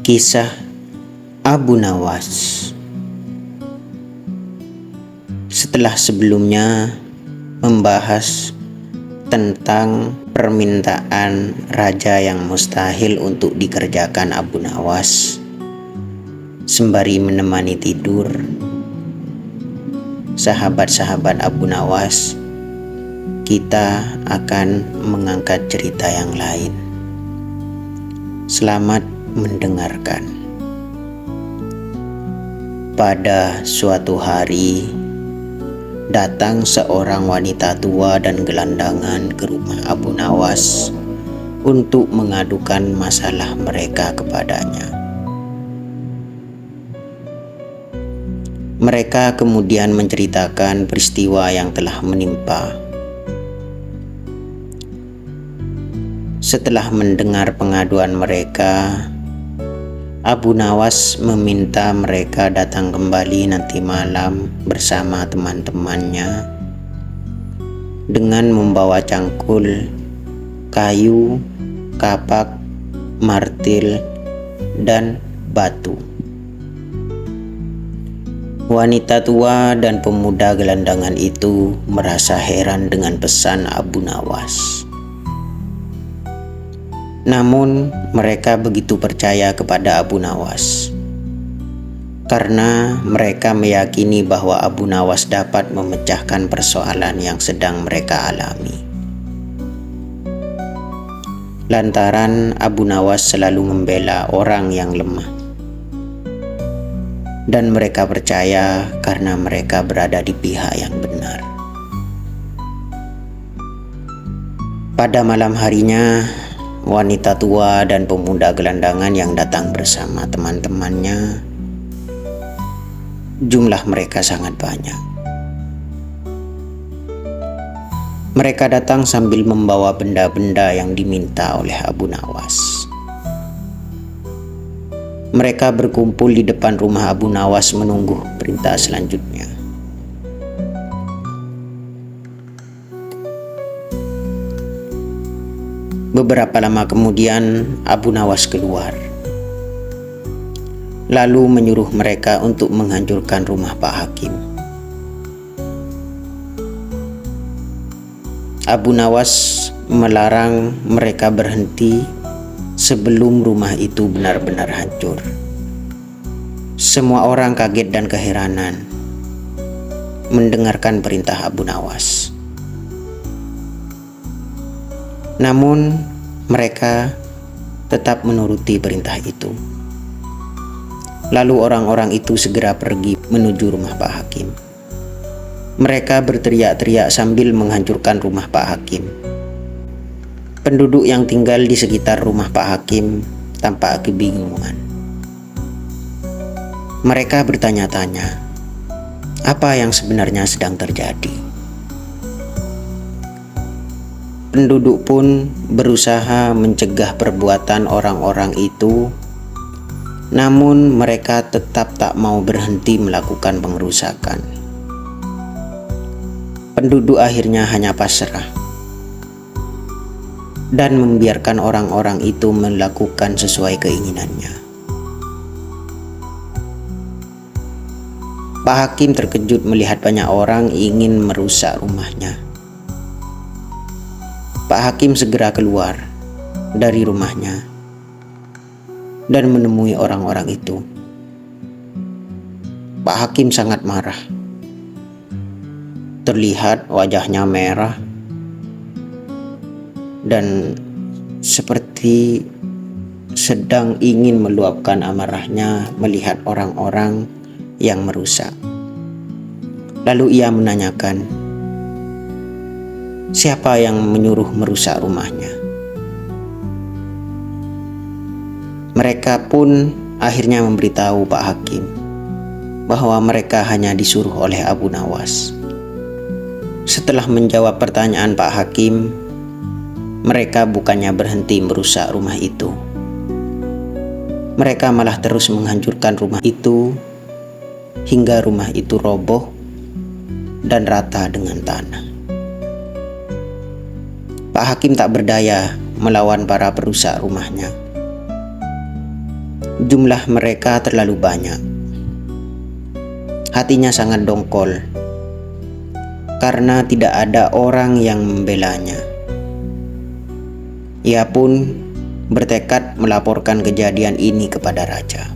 Kisah Abu Nawas. Setelah sebelumnya membahas tentang permintaan raja yang mustahil untuk dikerjakan Abu Nawas, sembari menemani tidur sahabat-sahabat Abu Nawas, kita akan mengangkat cerita yang lain. Selamat mendengarkan. Pada suatu hari, datang seorang wanita tua dan gelandangan ke rumah Abu Nawas untuk mengadukan masalah mereka kepadanya. Mereka kemudian menceritakan peristiwa yang telah menimpa. Setelah mendengar pengaduan mereka, Abu Nawas meminta mereka datang kembali nanti malam bersama teman-temannya dengan membawa cangkul, kayu, kapak, martil, dan batu. Wanita tua dan pemuda gelandangan itu merasa heran dengan pesan Abu Nawas. Namun mereka begitu percaya kepada Abu Nawas karena mereka meyakini bahwa Abu Nawas dapat memecahkan persoalan yang sedang mereka alami. Lantaran Abu Nawas selalu membela orang yang lemah, dan mereka percaya karena mereka berada di pihak yang benar. Pada malam harinya, wanita tua dan pemuda gelandangan yang datang bersama teman-temannya, jumlah mereka sangat banyak. Mereka datang sambil membawa benda-benda yang diminta oleh Abu Nawas. Mereka berkumpul di depan rumah Abu Nawas menunggu perintah selanjutnya. Beberapa lama kemudian Abu Nawas keluar, lalu menyuruh mereka untuk menghancurkan rumah Pak Hakim. Abu Nawas melarang mereka berhenti sebelum rumah itu benar-benar hancur. Semua orang kaget dan keheranan mendengarkan perintah Abu Nawas. Namun mereka tetap menuruti perintah itu. Lalu orang-orang itu segera pergi menuju rumah Pak Hakim. Mereka berteriak-teriak sambil menghancurkan rumah Pak Hakim. Penduduk yang tinggal di sekitar rumah Pak Hakim tampak kebingungan. Mereka bertanya-tanya, apa yang sebenarnya sedang terjadi? Penduduk pun berusaha mencegah perbuatan orang-orang itu, namun mereka tetap tak mau berhenti melakukan pengerusakan. Penduduk akhirnya hanya pasrah dan membiarkan orang-orang itu melakukan sesuai keinginannya. Pak Hakim terkejut melihat banyak orang ingin merusak rumahnya. Pak Hakim segera keluar dari rumahnya dan menemui orang-orang itu. Pak Hakim sangat marah. Terlihat wajahnya merah dan seperti sedang ingin meluapkan amarahnya melihat orang-orang yang merusak. Lalu ia menanyakan, siapa yang menyuruh merusak rumahnya? Mereka pun akhirnya memberitahu Pak Hakim bahwa mereka hanya disuruh oleh Abu Nawas. Setelah menjawab pertanyaan Pak Hakim, mereka bukannya berhenti merusak rumah itu. Mereka malah terus menghancurkan rumah itu hingga rumah itu roboh dan rata dengan tanah. Pak Hakim tak berdaya melawan para perusak rumahnya. Jumlah mereka terlalu banyak. Hatinya sangat dongkol karena tidak ada orang yang membelanya. Ia pun bertekad melaporkan kejadian ini kepada raja.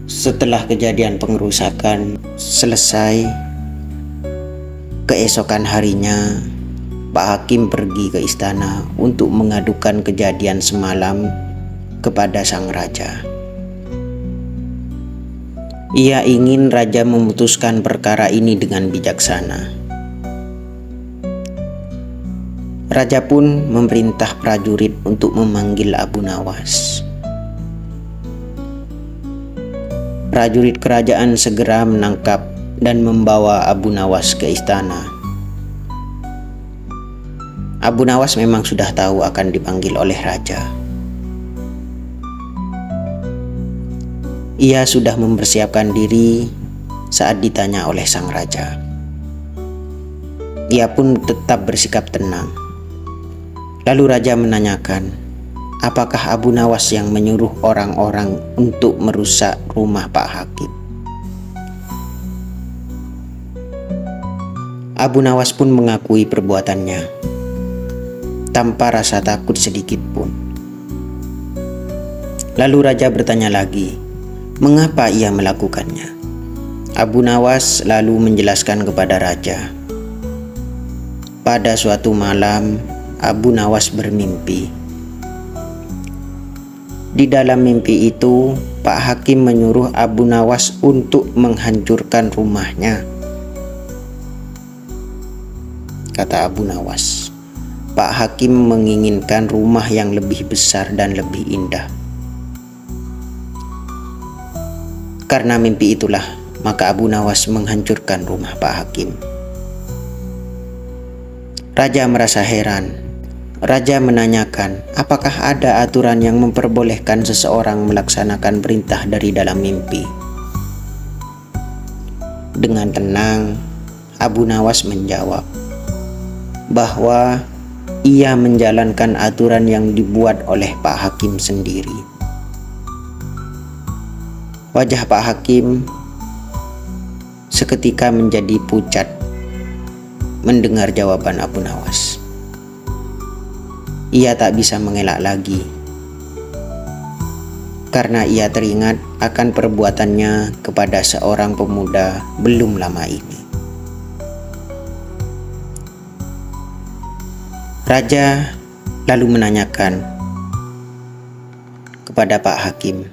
Setelah kejadian pengerusakan selesai, keesokan harinya Pak Hakim pergi ke istana untuk mengadukan kejadian semalam kepada sang raja. Ia ingin raja memutuskan perkara ini dengan bijaksana. Raja pun memerintah prajurit untuk memanggil Abu Nawas. Prajurit kerajaan segera menangkap dan membawa Abu Nawas ke istana. Abu Nawas memang sudah tahu akan dipanggil oleh raja. Ia sudah mempersiapkan diri saat ditanya oleh sang raja. Ia pun tetap bersikap tenang. Lalu raja menanyakan, apakah Abu Nawas yang menyuruh orang-orang untuk merusak rumah Pak Hakim? Abu Nawas pun mengakui perbuatannya, tanpa rasa takut sedikit pun. Lalu raja bertanya lagi, mengapa ia melakukannya? Abu Nawas lalu menjelaskan kepada raja. Pada suatu malam, Abu Nawas bermimpi. Di dalam mimpi itu, Pak Hakim menyuruh Abu Nawas untuk menghancurkan rumahnya. Kata Abu Nawas, Pak Hakim menginginkan rumah yang lebih besar dan lebih indah. Karena mimpi itulah, maka Abu Nawas menghancurkan rumah Pak Hakim. Raja merasa heran. Raja menanyakan, apakah ada aturan yang memperbolehkan seseorang melaksanakan perintah dari dalam mimpi? Dengan tenang, Abu Nawas menjawab bahwa ia menjalankan aturan yang dibuat oleh Pak Hakim sendiri. Wajah Pak Hakim seketika menjadi pucat mendengar jawaban Abu Nawas. Ia tak bisa mengelak lagi karena ia teringat akan perbuatannya kepada seorang pemuda belum lama ini. Raja lalu menanyakan kepada Pak Hakim,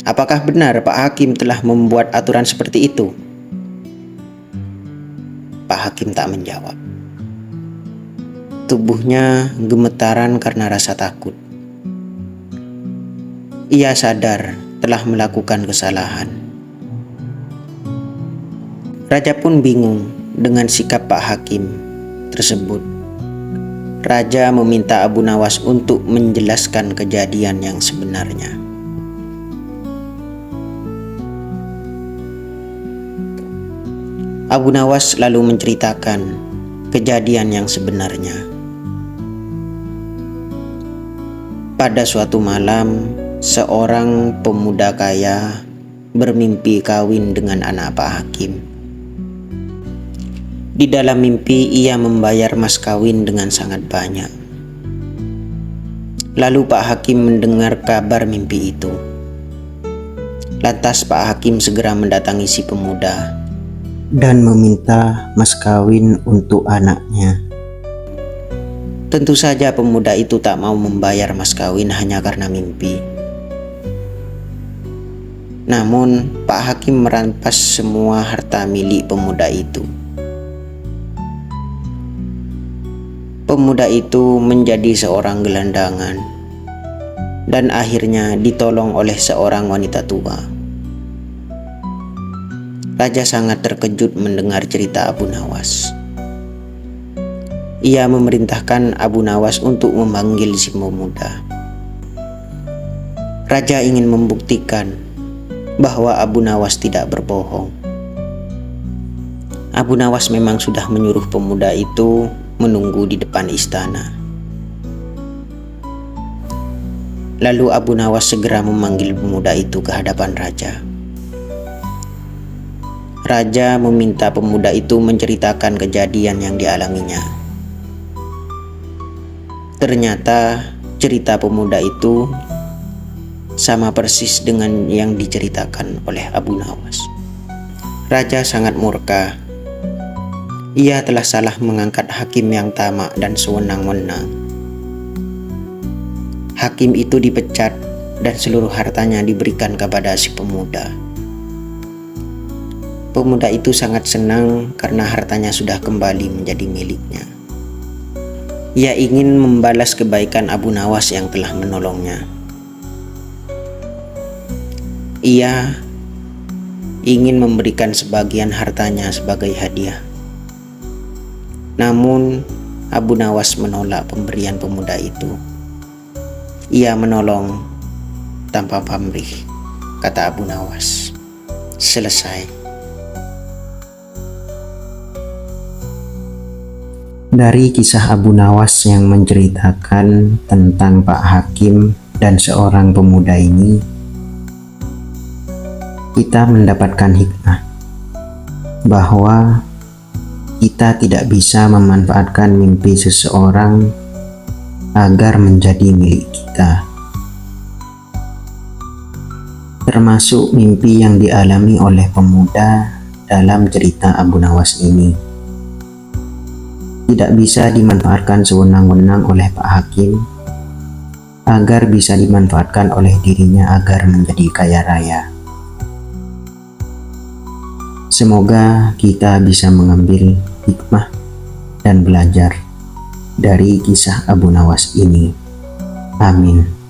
apakah benar Pak Hakim telah membuat aturan seperti itu? Pak Hakim tak menjawab. Tubuhnya gemetaran karena rasa takut. Ia sadar telah melakukan kesalahan. Raja pun bingung dengan sikap Pak Hakim tersebut. Raja meminta Abu Nawas untuk menjelaskan kejadian yang sebenarnya. Abu Nawas lalu menceritakan kejadian yang sebenarnya. Pada suatu malam, seorang pemuda kaya bermimpi kawin dengan anak Pak Hakim. Di dalam mimpi, ia membayar mas kawin dengan sangat banyak. Lalu Pak Hakim mendengar kabar mimpi itu. Lantas Pak Hakim segera mendatangi si pemuda dan meminta mas kawin untuk anaknya. Tentu saja pemuda itu tak mau membayar mas kawin hanya karena mimpi. Namun Pak Hakim merampas semua harta milik pemuda itu. Pemuda itu menjadi seorang gelandangan dan akhirnya ditolong oleh seorang wanita tua. Raja sangat terkejut mendengar cerita Abu Nawas. Ia memerintahkan Abu Nawas untuk memanggil si pemuda. Raja ingin membuktikan bahwa Abu Nawas tidak berbohong. Abu Nawas memang sudah menyuruh pemuda itu menunggu di depan istana. Lalu Abu Nawas segera memanggil pemuda itu ke hadapan raja. Raja meminta pemuda itu menceritakan kejadian yang dialaminya. Ternyata cerita pemuda itu sama persis dengan yang diceritakan oleh Abu Nawas. Raja sangat murka. Ia telah salah mengangkat hakim yang tamak dan sewenang-wenang. Hakim itu dipecat dan seluruh hartanya diberikan kepada si pemuda. Pemuda itu sangat senang karena hartanya sudah kembali menjadi miliknya. Ia ingin membalas kebaikan Abu Nawas yang telah menolongnya. Ia ingin memberikan sebagian hartanya sebagai hadiah. Namun Abu Nawas menolak pemberian pemuda itu. Ia menolong tanpa pamrih, kata Abu Nawas. Selesai. Dari kisah Abu Nawas yang menceritakan tentang Pak Hakim dan seorang pemuda ini, kita mendapatkan hikmah bahwa kita tidak bisa memanfaatkan mimpi seseorang agar menjadi milik kita. Termasuk mimpi yang dialami oleh pemuda dalam cerita Abu Nawas ini. Tidak bisa dimanfaatkan sewenang-wenang oleh Pak Hakim agar bisa dimanfaatkan oleh dirinya agar menjadi kaya raya. Semoga kita bisa mengambil hikmah dan belajar dari kisah Abu Nawas ini. Amin.